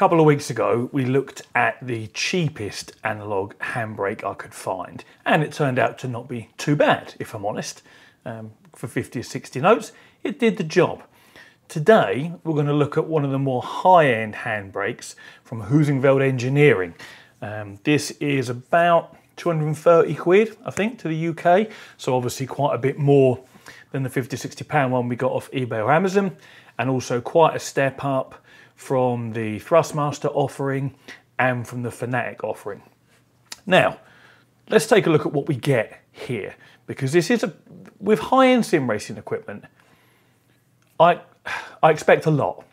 couple of weeks ago, we looked at the cheapest analog handbrake I could find, and it turned out to not be too bad, if I'm honest. For 50 or 60 notes, it did the job. Today, we're going to look at one of the more high-end handbrakes from Heusinkveld Engineering. This is about 230 quid, I think, to the UK, so obviously quite a bit more than the 50, 60 pound one we got off eBay or Amazon, and also quite a step up from the Thrustmaster offering and from the Fanatic offering. Now, let's take a look at what we get here, because this is with high-end sim racing equipment, I expect a lot.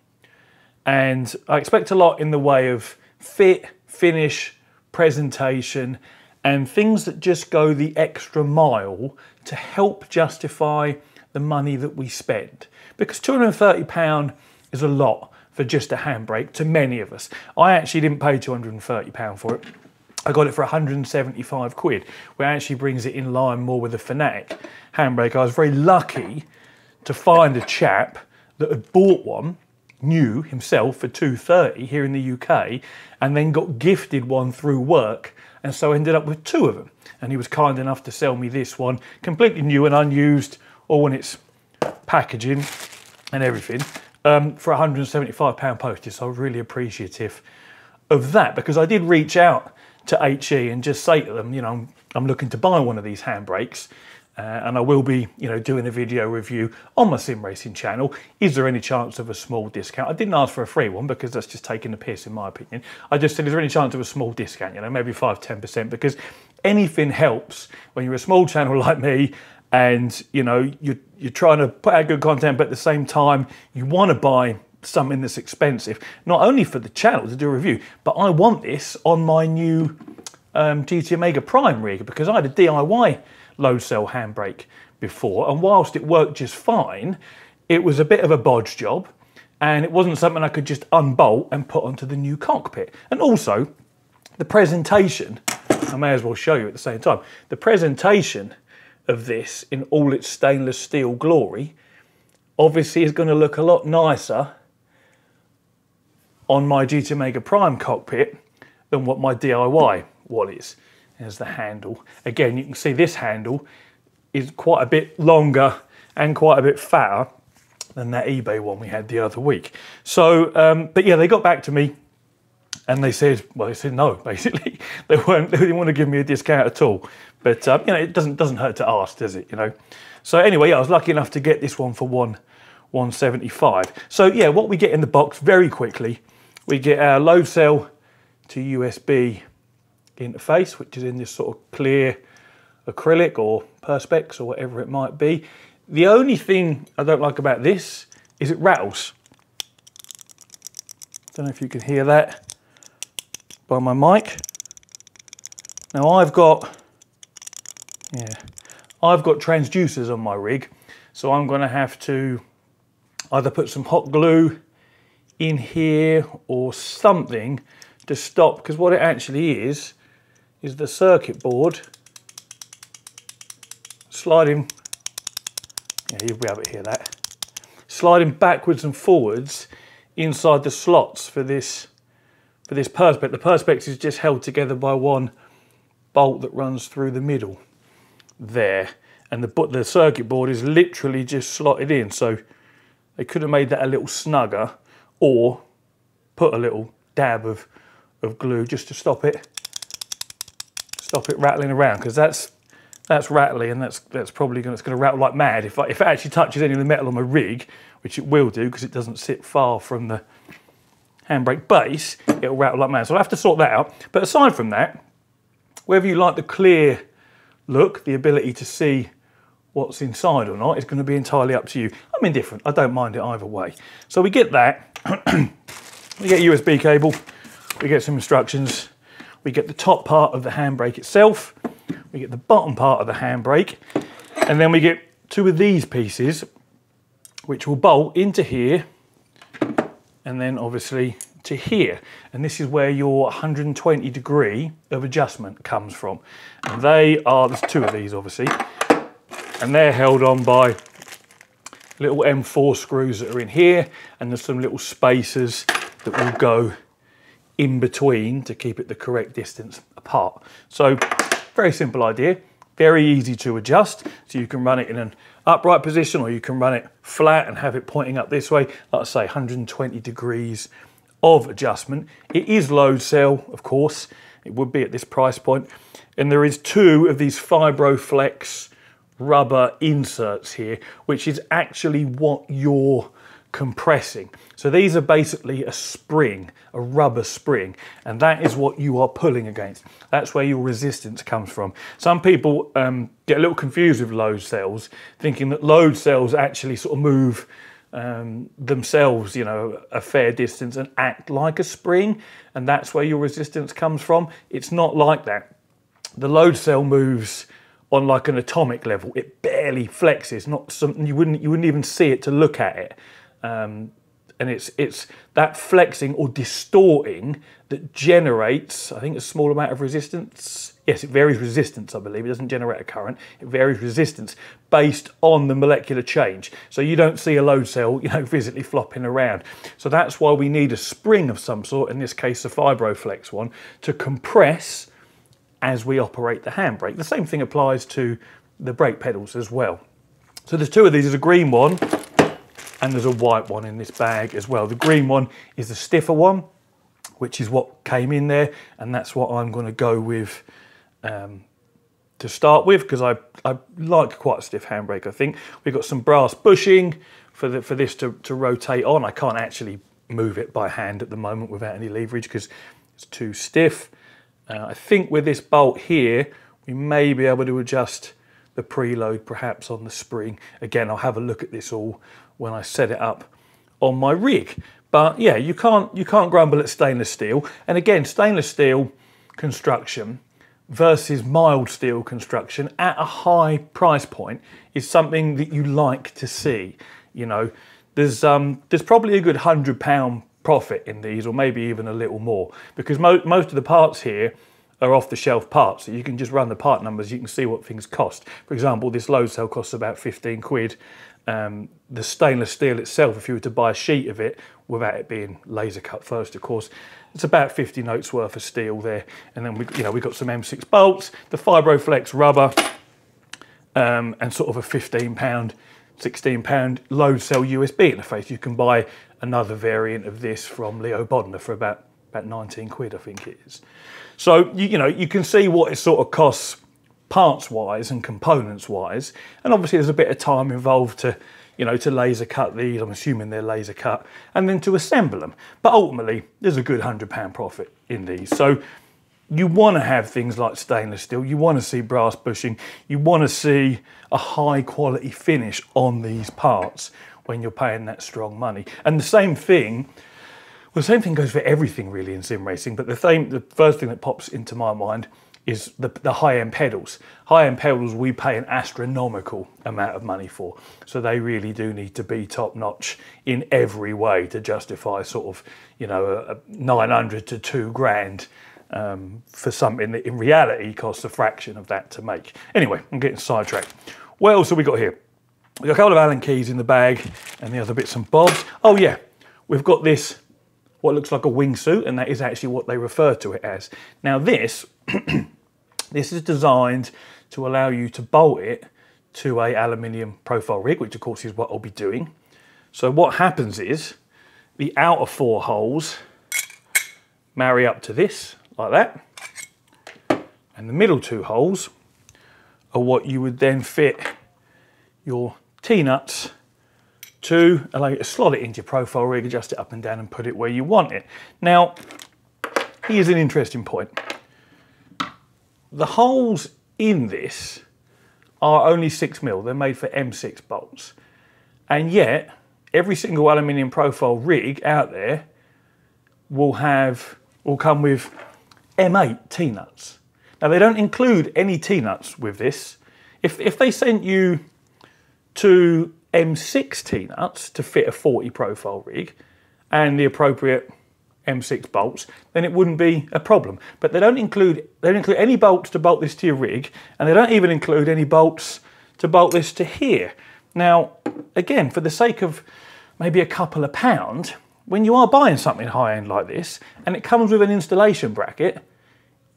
And I expect a lot in the way of fit, finish, presentation, and things that just go the extra mile to help justify the money that we spend. Because £230 is a lot for just a handbrake to many of us. I actually didn't pay £230 for it. I got it for 175 quid, which actually brings it in line more with the Fanatic handbrake. I was very lucky to find a chap that had bought one, new himself, for 230 here in the UK, and then got gifted one through work, and so ended up with two of them. And he was kind enough to sell me this one, completely new and unused, all in its packaging and everything, for £175 postage. So I was really appreciative of that, because I did reach out to HE and just say to them, you know, I'm looking to buy one of these handbrakes, and I will be, you know, doing a video review on my sim racing channel. Is there any chance of a small discount? I didn't ask for a free one because that's just taking the piss, in my opinion. I just said, is there any chance of a small discount? You know, maybe 5–10%, because anything helps when you're a small channel like me, and you know you're trying to put out good content, but at the same time you want to buy something that's expensive, not only for the channel to do a review, but I want this on my new GT Omega Prime rig, because I had a DIY load cell handbrake before, and whilst it worked just fine, it was a bit of a bodge job, and it wasn't something I could just unbolt and put onto the new cockpit. And also the presentation, I may as well show you at the same time, the presentation of this in all its stainless steel glory obviously is going to look a lot nicer on my GT Omega Prime cockpit than what my DIY one is. There's the handle. Again, you can see this handle is quite a bit longer and quite a bit fatter than that eBay one we had the other week. So, but yeah, they got back to me and they said, well, they said no, basically. They didn't want to give me a discount at all. But you know, it doesn't hurt to ask, does it? You know. So anyway, yeah, I was lucky enough to get this one for 175. So yeah, what we get in the box very quickly, we get our load cell to USB interface, which is in this sort of clear acrylic or perspex or whatever it might be. The only thing I don't like about this is it rattles. Don't know if you can hear that by my mic. Now I've got transducers on my rig, so I'm going to have to either put some hot glue in here or something to stop, because what it actually is the circuit board sliding, yeah, you'll be able to hear that, sliding backwards and forwards inside the slots for this perspex. The perspex is just held together by one bolt that runs through the middle there, and the circuit board is literally just slotted in, so they could have made that a little snugger or put a little dab of glue just to stop it rattling around, because that's rattly, and that's probably going to rattle like mad if it actually touches any of the metal on my rig, which it will do because it doesn't sit far from the handbrake base. It'll rattle like mad, so I'll have to sort that out. But aside from that, whether you like the clear look, the ability to see what's inside or not, is going to be entirely up to you. I'm indifferent, I don't mind it either way. So we get that, we get a USB cable, we get some instructions, we get the top part of the handbrake itself, we get the bottom part of the handbrake, and then we get two of these pieces which will bolt into here and then obviously to here. And this is where your 120 degree of adjustment comes from. And there's two of these obviously, and they're held on by little M4 screws that are in here, and there's some little spacers that will go in between to keep it the correct distance apart. So very simple idea, very easy to adjust. So you can run it in an upright position, or you can run it flat and have it pointing up this way. Like I say, 120 degrees of adjustment. It is load cell, of course. It would be at this price point. And there is 2 of these FibroFlex rubber inserts here, which is actually what you're compressing. So these are basically a spring, a rubber spring, and that is what you are pulling against. That's where your resistance comes from. Some people get a little confused with load cells, thinking that load cells actually sort of move themselves, you know, a fair distance and act like a spring, and that's where your resistance comes from. It's not like that. The load cell moves on like an atomic level. It barely flexes, not something you wouldn't even see it to look at it. And it's that flexing or distorting that generates, I think, a small amount of resistance. Yes, it varies resistance, I believe. It doesn't generate a current. It varies resistance based on the molecular change. So you don't see a load cell, you know, physically flopping around. So that's why we need a spring of some sort, in this case a FibroFlex one, to compress as we operate the handbrake. The same thing applies to the brake pedals as well. So there's 2 of these. There's a green one and there's a white one in this bag as well. The green one is the stiffer one, which is what came in there, and that's what I'm going to go with to start with, because I like quite a stiff handbrake. I think we've got some brass bushing for this to rotate on. I can't actually move it by hand at the moment without any leverage because it's too stiff. I think with this bolt here, we may be able to adjust the preload perhaps on the spring. Again, I'll have a look at this all when I set it up on my rig. But yeah, you can't grumble at stainless steel. And again, stainless steel construction versus mild steel construction at a high price point is something that you like to see. You know, there's probably a good £100 profit in these, or maybe even a little more, because most of the parts here are off-the-shelf parts, so you can just run the part numbers, you can see what things cost. For example, this load cell costs about 15 quid. The stainless steel itself, if you were to buy a sheet of it without it being laser cut first, of course, it's about 50 notes worth of steel there. And then we've got some M6 bolts, the FibroFlex rubber, and sort of a £15, £16 load cell USB interface. You can buy another variant of this from Leo Bodner for about 19 quid, I think it is. So you can see what it sort of costs parts wise and components wise, and obviously there's a bit of time involved to laser cut these. I'm assuming they're laser cut, and then to assemble them. But ultimately there's a good £100 profit in these. So you want to have things like stainless steel, you want to see brass bushing, you want to see a high quality finish on these parts when you're paying that strong money. And the same thing goes for everything really in sim racing, but the first thing that pops into my mind is the high-end pedals. High-end pedals we pay an astronomical amount of money for, so they really do need to be top-notch in every way to justify sort of, a 900 to 2 grand for something that in reality costs a fraction of that to make. Anyway, I'm getting sidetracked. What else have we got here? We've got a couple of Allen keys in the bag and the other bits and bobs. Oh yeah, we've got this, what looks like a wingsuit, and that is actually what they refer to it as. Now this, this is designed to allow you to bolt it to a aluminium profile rig, which of course is what I'll be doing. So what happens is the outer 4 holes marry up to this, like that. And the middle 2 holes are what you would then fit your T-nuts to allow you to slot it into your profile rig, adjust it up and down and put it where you want it. Now, here's an interesting point. The holes in this are only 6mm, they're made for M6 bolts. And yet, every single aluminium profile rig out there will come with M8 T-nuts. Now they don't include any T-nuts with this. If they sent you to M6 T-nuts to fit a 40 profile rig and the appropriate M6 bolts, then it wouldn't be a problem. But they don't include any bolts to bolt this to your rig, and they don't even include any bolts to bolt this to here. Now, again, for the sake of maybe a couple of pounds, when you are buying something high-end like this, and it comes with an installation bracket,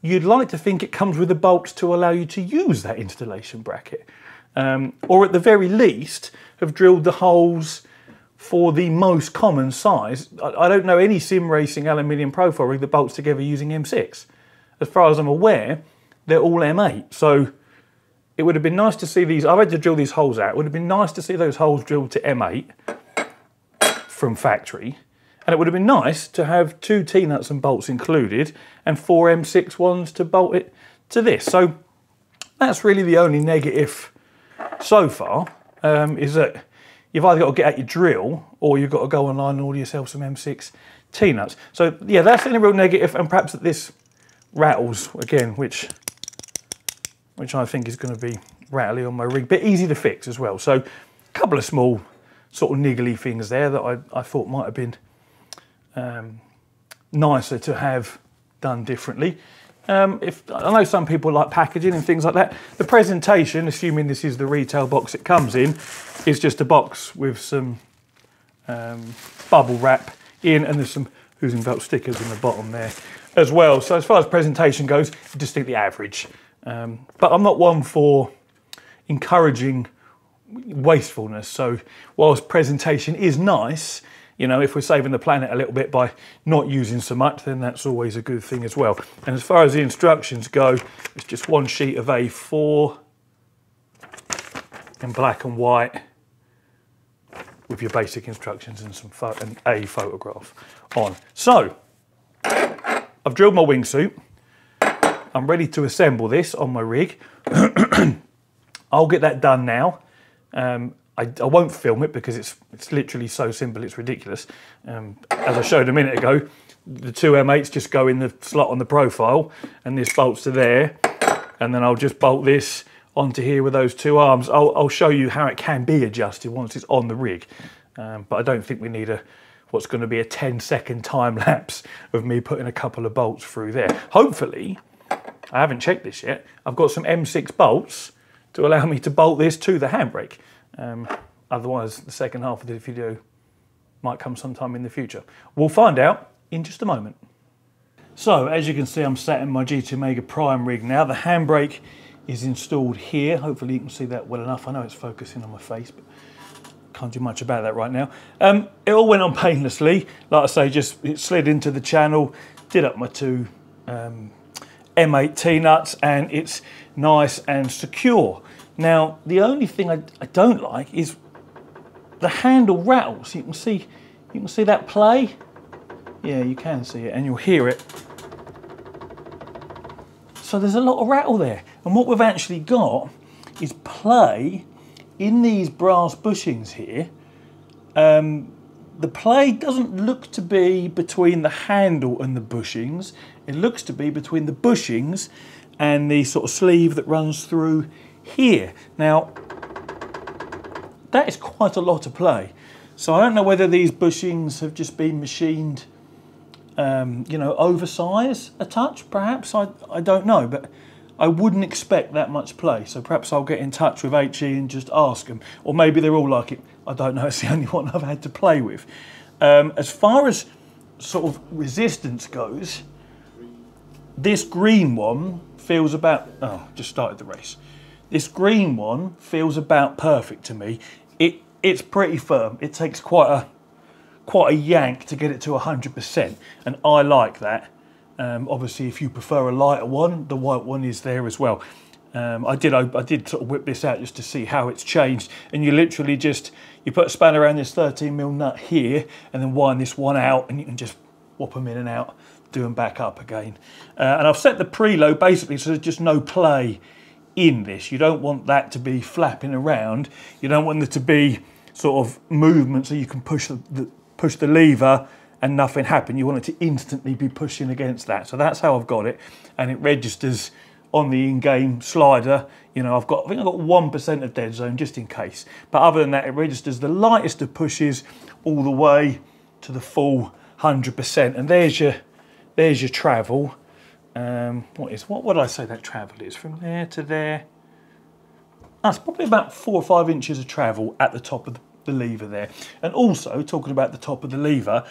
you'd like to think it comes with the bolts to allow you to use that installation bracket. Or at the very least, have drilled the holes for the most common size. I don't know any sim racing aluminium profile rig that bolts together using M6. As far as I'm aware, they're all M8. So it would have been nice to see these. I've had to drill these holes out. It would have been nice to see those holes drilled to M8 from factory. And it would have been nice to have 2 T-nuts and bolts included and 4 M6 ones to bolt it to this. So that's really the only negative so far, is that you've either got to get out your drill or you've got to go online and order yourself some M6 T-nuts. So yeah, that's the only real negative, and perhaps that this rattles again, which I think is going to be rattly on my rig, but easy to fix as well. So a couple of small sort of niggly things there that I thought might have been nicer to have done differently. If I know some people like packaging and things like that. The presentation, assuming this is the retail box it comes in, is just a box with some bubble wrap in, and there's some Heusinkveld stickers in the bottom there as well. So as far as presentation goes, distinctly average. But I'm not one for encouraging wastefulness. So whilst presentation is nice, you know, if we're saving the planet a little bit by not using so much, then that's always a good thing as well. And as far as the instructions go, it's just one sheet of A4 in black and white with your basic instructions and a photograph on. So I've drilled my wingsuit. I'm ready to assemble this on my rig. I'll get that done now. I won't film it because it's literally so simple, it's ridiculous. As I showed a minute ago, the 2 M8s just go in the slot on the profile, and this bolts to there, and then I'll just bolt this onto here with those 2 arms. I'll show you how it can be adjusted once it's on the rig, but I don't think we need what's going to be a 10-second time lapse of me putting a couple of bolts through there. Hopefully, I haven't checked this yet, I've got some M6 bolts to allow me to bolt this to the handbrake. Otherwise, the second half of the video might come sometime in the future. We'll find out in just a moment. So, as you can see, I'm sat in my GT Omega Prime rig now. The handbrake is installed here. Hopefully you can see that well enough. I know it's focusing on my face, but can't do much about that right now. It all went on painlessly. Like I say, just it slid into the channel, did up my 2 M8 T-nuts, and it's nice and secure. Now, the only thing I don't like is the handle rattles. You can see that play. Yeah, you can see it, and you'll hear it. So there's a lot of rattle there. And what we've actually got is play in these brass bushings here. The play doesn't look to be between the handle and the bushings. It looks to be between the bushings and the sort of sleeve that runs through here. Now, that is quite a lot of play. So I don't know whether these bushings have just been machined, you know, oversized a touch, perhaps. I don't know, but I wouldn't expect that much play. So perhaps I'll get in touch with HE and just ask them. Or maybe they're all like it. I don't know, it's the only one I've had to play with. As far as sort of resistance goes, this green one feels about, oh, just started the race. This green one feels about perfect to me. It's pretty firm. It takes quite a yank to get it to 100%, and I like that. Obviously, if you prefer a lighter one, the white one is there as well. I did sort of whip this out just to see how it's changed, and you literally you put a spanner around this 13mm nut here, and then wind this one out, and you can just whop them in and out, do them back up again. And I've set the preload basically so there's just no play in this. You don't want that to be flapping around. You don't want there to be sort of movement so you can push the lever and nothing happen. You want it to instantly be pushing against that. So that's how I've got it, and it registers on the in-game slider. You know, I think I've got 1% of dead zone just in case. But other than that, it registers the lightest of pushes all the way to the full 100%. And there's your travel. What would I say that travel is? From there to there. That's probably about 4 or 5 inches of travel at the top of the lever there. And also, talking about the top of the lever,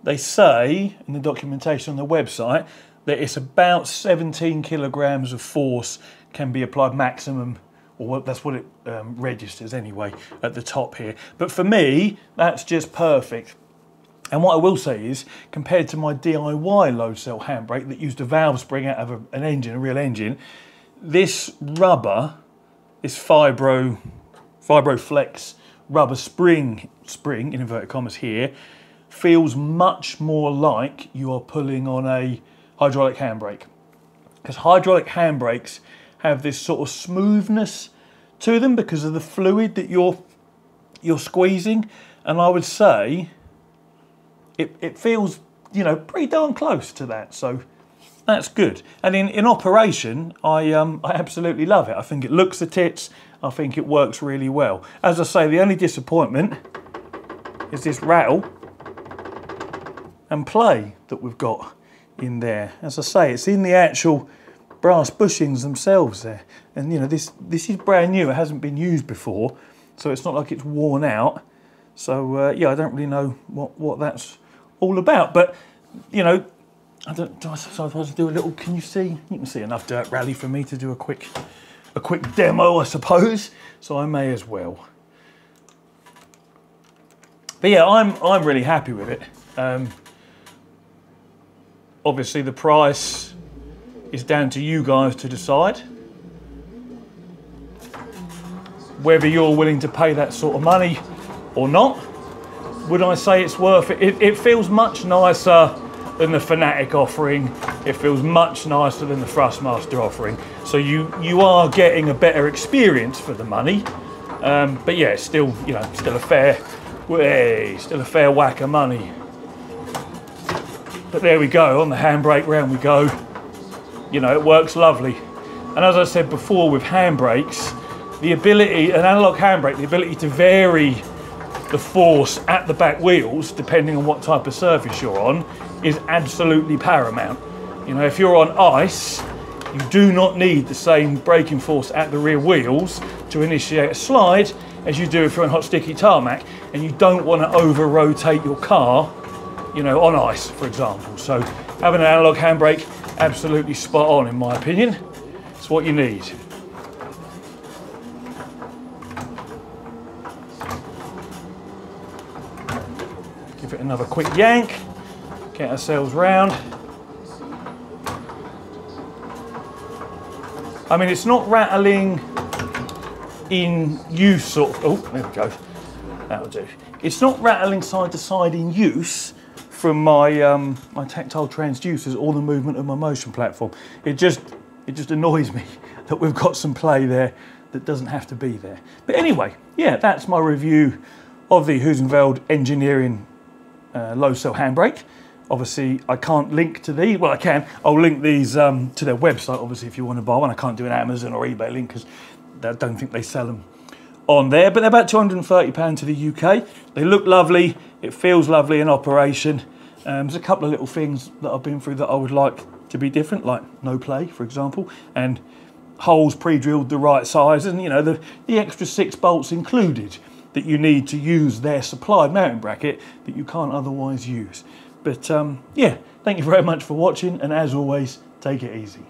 they say in the documentation on the website that it's about 17 kilograms of force can be applied maximum, or that's what it registers anyway at the top here. But for me, that's just perfect. And what I will say is, compared to my DIY low cell handbrake that used a valve spring out of an engine, a real engine, this rubber, this Fibroflex rubber spring in inverted commas here, feels much more like you are pulling on a hydraulic handbrake. Because hydraulic handbrakes have this sort of smoothness to them because of the fluid that you're squeezing, and I would say it feels, you know, pretty darn close to that, so that's good. And in operation, I absolutely love it. I think it looks the tits. I think it works really well. As I say, the only disappointment is this rattle and play that we've got in there. As I say, it's in the actual brass bushings themselves there. And you know, this is brand new. It hasn't been used before, so it's not like it's worn out. So yeah, I don't really know what that's all about. But you know, do I do a little? Can you see? You can see enough dirt rally for me to do a quick demo, I suppose. So I may as well. But yeah, I'm really happy with it. Obviously, the price is down to you guys to decide whether you're willing to pay that sort of money or not. Would I say it's worth it? It feels much nicer than the Fanatic offering. It feels much nicer than the Thrustmaster offering. So you are getting a better experience for the money. But yeah, it's still, you know, still a fair whack of money. But there we go, on the handbrake, round we go. You know, it works lovely. And as I said before, with handbrakes, the ability, an analog handbrake, the ability to vary the force at the back wheels, depending on what type of surface you're on, is absolutely paramount. You know, if you're on ice, you do not need the same braking force at the rear wheels to initiate a slide as you do if you're on hot sticky tarmac, and you don't want to over rotate your car, you know, on ice, for example. So having an analog handbrake, absolutely spot on in my opinion. It's what you need. Give it another quick yank, get ourselves round. I mean, it's not rattling in use sort of, oh, there we go, that'll do. It's not rattling side to side in use from my my tactile transducers or the movement of my motion platform. It just annoys me that we've got some play there that doesn't have to be there. But anyway, yeah, that's my review of the Heusinkveld Engineering low cell handbrake. Obviously, I can't link to these. Well, I can. I'll link these to their website, obviously, if you want to buy one. I can't do an Amazon or eBay link because I don't think they sell them on there. But they're about £230 to the UK. They look lovely. It feels lovely in operation. There's a couple of little things that I've been through that I would like to be different, like no play, for example, and holes pre-drilled the right size, and you know, the extra 6 bolts included that you need to use their supplied mounting bracket that you can't otherwise use. But yeah, thank you very much for watching, and as always, take it easy.